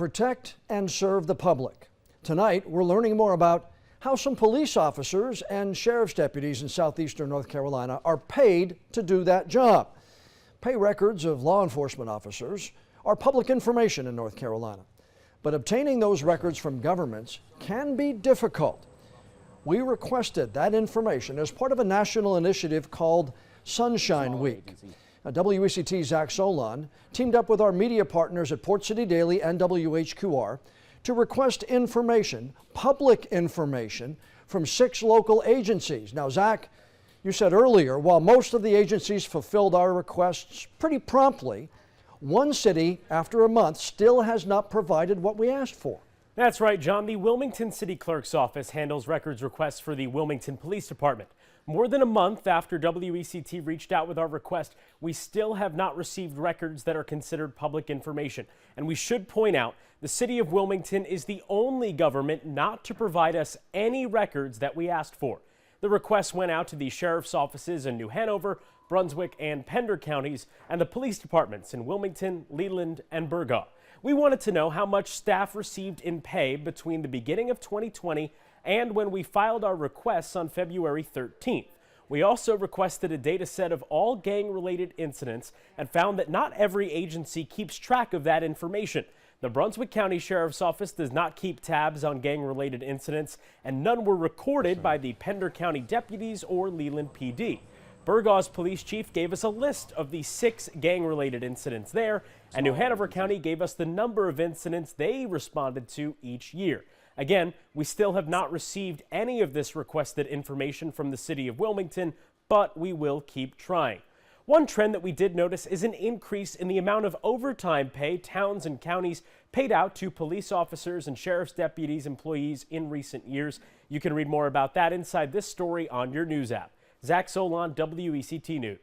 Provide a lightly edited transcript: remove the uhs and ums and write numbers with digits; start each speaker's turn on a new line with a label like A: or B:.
A: Protect and serve the public. Tonight, we're learning more about how some police officers and sheriff's deputies in southeastern North Carolina are paid to do that job. Pay records of law enforcement officers are public information in North Carolina, but obtaining those records from governments can be difficult. We requested that information as part of a national initiative called Sunshine Week. WECT's Zach Solon teamed up with our media partners at Port City Daily and WHQR to request information, public information, from 6 local agencies. Now, Zach, you said earlier, while most of the agencies fulfilled our requests pretty promptly, one city, after a month, still has not provided what we asked for.
B: That's right, John. The Wilmington City Clerk's Office handles records requests for the Wilmington Police Department. More than a month after WECT reached out with our request, we still have not received records that are considered public information. And we should point out, the city of Wilmington is the only government not to provide us any records that we asked for. The request went out to the sheriff's offices in New Hanover, Brunswick, and Pender counties, and the police departments in Wilmington, Leland, and Burgaw. We wanted to know how much staff received in pay between the beginning of 2020 and when we filed our requests on February 13th. We also requested a data set of all gang-related incidents and found that not every agency keeps track of that information. The Brunswick County Sheriff's Office does not keep tabs on gang-related incidents, and none were recorded by the Pender County deputies or Leland PD. Burgaw's police chief gave us a list of the 6 gang-related incidents there, and New Hanover County gave us the number of incidents they responded to each year. Again, we still have not received any of this requested information from the city of Wilmington, but we will keep trying. One trend that we did notice is an increase in the amount of overtime pay towns and counties paid out to police officers and sheriff's deputies employees in recent years. You can read more about that inside this story on your news app. Zach Solon, WECT News.